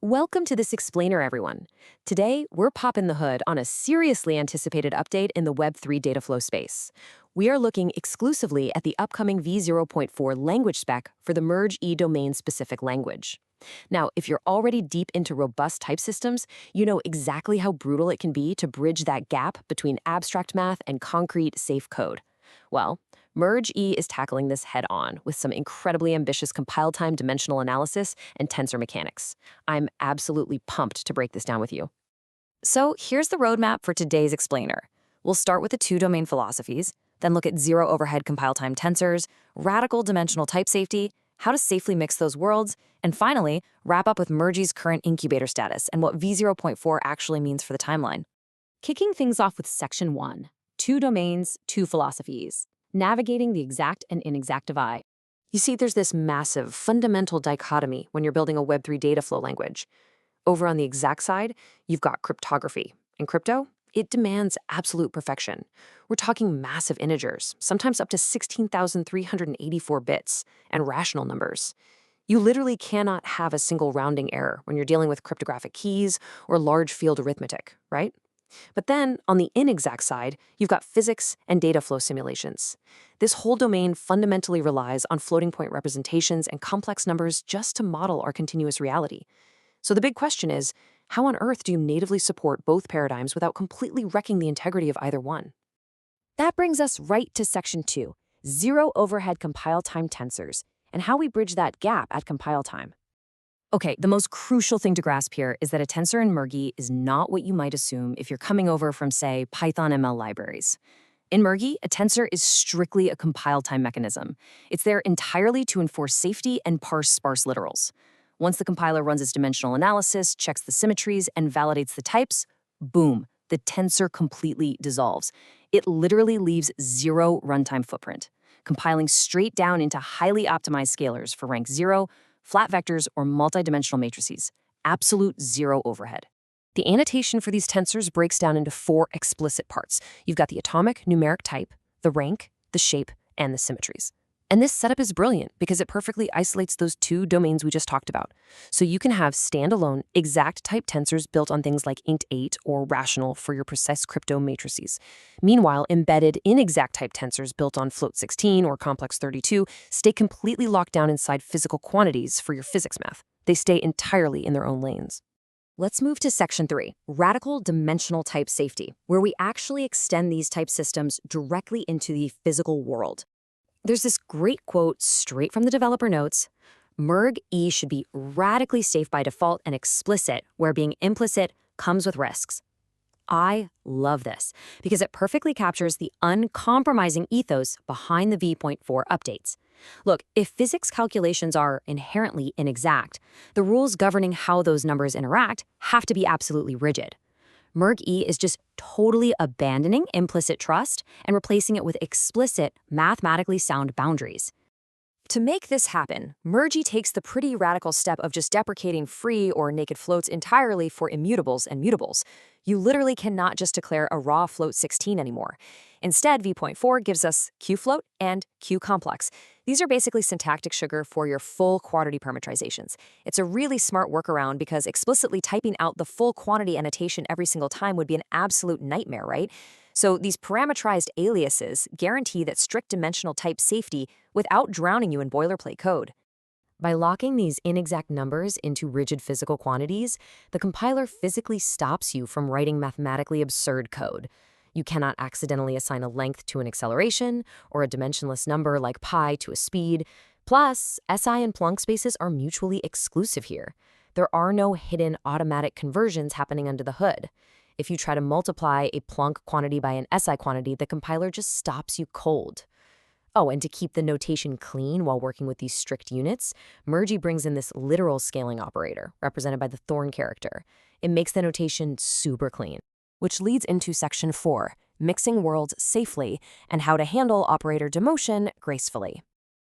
Welcome to this explainer, everyone. Today, we're popping the hood on a seriously anticipated update in the Web3 data flow space. We are looking exclusively at the upcoming v0.4 language spec for the Merge E domain-specific language. Now, if you're already deep into robust type systems, you know exactly how brutal it can be to bridge that gap between abstract math and concrete, safe code. Well, Merge E is tackling this head on with some incredibly ambitious compile time dimensional analysis and tensor mechanics. I'm absolutely pumped to break this down with you. So here's the roadmap for today's explainer. We'll start with the two domain philosophies, then look at zero overhead compile time tensors, radical dimensional type safety, how to safely mix those worlds, and finally, wrap up with Merge's current incubator status and what v0.4 actually means for the timeline. Kicking things off with Section 1, two domains, two philosophies, navigating the exact and inexact divide. You see, there's this massive, fundamental dichotomy when you're building a Web3 data flow language. Over on the exact side, you've got cryptography. In crypto, it demands absolute perfection. We're talking massive integers, sometimes up to 16,384 bits, and rational numbers. You literally cannot have a single rounding error when you're dealing with cryptographic keys or large field arithmetic, right? But then, on the inexact side, you've got physics and data flow simulations. This whole domain fundamentally relies on floating point representations and complex numbers just to model our continuous reality. So the big question is, how on earth do you natively support both paradigms without completely wrecking the integrity of either one? That brings us right to Section 2, zero overhead compile time tensors, and how we bridge that gap at compile time. Okay, the most crucial thing to grasp here is that a tensor in Merge is not what you might assume if you're coming over from, say, Python ML libraries. In Merge, a tensor is strictly a compile time mechanism. It's there entirely to enforce safety and parse sparse literals. Once the compiler runs its dimensional analysis, checks the symmetries, and validates the types, boom, the tensor completely dissolves. It literally leaves zero runtime footprint, compiling straight down into highly optimized scalars for rank 0, flat vectors, or multidimensional matrices. Absolute zero overhead. The annotation for these tensors breaks down into 4 explicit parts. You've got the atomic numeric type, the rank, the shape, and the symmetries. And this setup is brilliant because it perfectly isolates those 2 domains we just talked about. So you can have standalone, exact type tensors built on things like int8 or rational for your precise crypto matrices. Meanwhile, embedded inexact type tensors built on float16 or complex32 stay completely locked down inside physical quantities for your physics math. They stay entirely in their own lanes. Let's move to Section 3, radical dimensional type safety, where we actually extend these type systems directly into the physical world. There's this great quote straight from the developer notes: Merge E should be radically safe by default and explicit, where being implicit comes with risks. I love this because it perfectly captures the uncompromising ethos behind the v.4 updates. Look, if physics calculations are inherently inexact, the rules governing how those numbers interact have to be absolutely rigid. Merge E is just totally abandoning implicit trust and replacing it with explicit, mathematically sound boundaries. To make this happen, Merge takes the pretty radical step of just deprecating free or naked floats entirely for immutables and mutables. You literally cannot just declare a raw float 16 anymore. Instead, v.4 gives us qfloat and qcomplex. These are basically syntactic sugar for your full quantity parameterizations. It's a really smart workaround because explicitly typing out the full quantity annotation every single time would be an absolute nightmare, right? So these parameterized aliases guarantee that strict dimensional type safety without drowning you in boilerplate code. By locking these inexact numbers into rigid physical quantities, the compiler physically stops you from writing mathematically absurd code. You cannot accidentally assign a length to an acceleration or a dimensionless number like pi to a speed. Plus, SI and Plonk spaces are mutually exclusive here. There are no hidden automatic conversions happening under the hood. If you try to multiply a Plonk quantity by an SI quantity, the compiler just stops you cold. Oh, and to keep the notation clean while working with these strict units, Merge brings in this literal scaling operator, represented by the Thorn character. It makes the notation super clean. Which leads into Section 4, mixing worlds safely and how to handle operator demotion gracefully.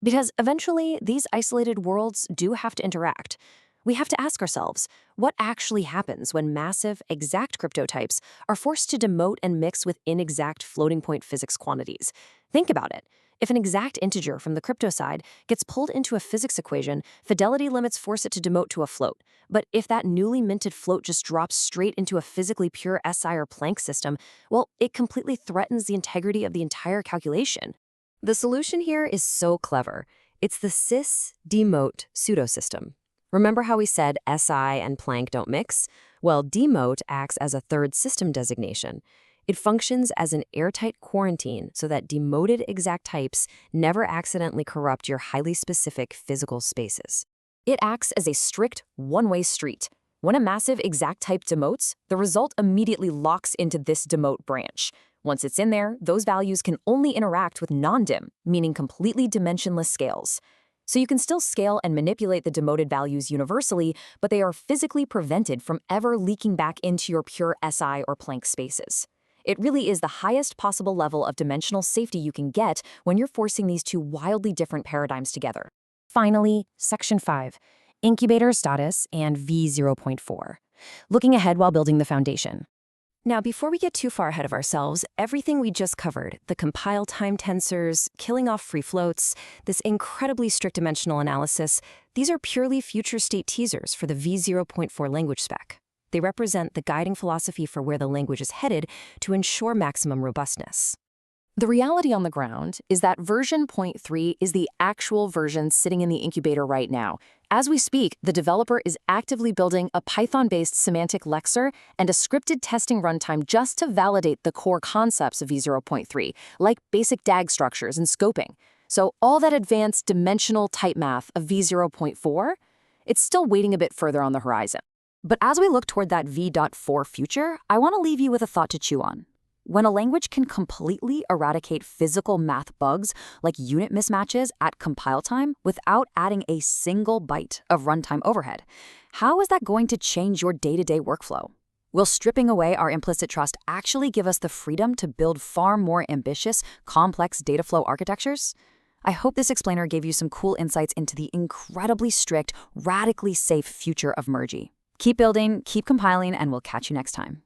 Because eventually, these isolated worlds do have to interact. We have to ask ourselves, what actually happens when massive, exact cryptotypes are forced to demote and mix with inexact floating point physics quantities? Think about it. If an exact integer from the crypto side gets pulled into a physics equation, fidelity limits force it to demote to a float. But if that newly minted float just drops straight into a physically pure SI or Planck system, well, it completely threatens the integrity of the entire calculation. The solution here is so clever. It's the cis-demote pseudosystem. Remember how we said SI and Planck don't mix? Well, demote acts as a third system designation. It functions as an airtight quarantine so that demoted exact types never accidentally corrupt your highly specific physical spaces. It acts as a strict one-way street. When a massive exact type demotes, the result immediately locks into this demote branch. Once it's in there, those values can only interact with non-dim, meaning completely dimensionless scales. So you can still scale and manipulate the demoted values universally, but they are physically prevented from ever leaking back into your pure SI or Planck spaces. It really is the highest possible level of dimensional safety you can get when you're forcing these two wildly different paradigms together. Finally, Section 5, Incubator Status and V0.4, looking ahead while building the foundation. Now, before we get too far ahead of ourselves, everything we just covered, the compile time tensors, killing off free floats, this incredibly strict dimensional analysis, these are purely future state teasers for the V0.4 language spec. They represent the guiding philosophy for where the language is headed to ensure maximum robustness. The reality on the ground is that version 0.3 is the actual version sitting in the incubator right now. As we speak, the developer is actively building a Python-based semantic lexer and a scripted testing runtime just to validate the core concepts of V0.3, like basic DAG structures and scoping. So all that advanced dimensional type math of V0.4, it's still waiting a bit further on the horizon. But as we look toward that V.4 future, I want to leave you with a thought to chew on. When a language can completely eradicate physical math bugs like unit mismatches at compile time without adding a single byte of runtime overhead, how is that going to change your day-to-day workflow? Will stripping away our implicit trust actually give us the freedom to build far more ambitious, complex data flow architectures? I hope this explainer gave you some cool insights into the incredibly strict, radically safe future of Mergy. Keep building, keep compiling, and we'll catch you next time.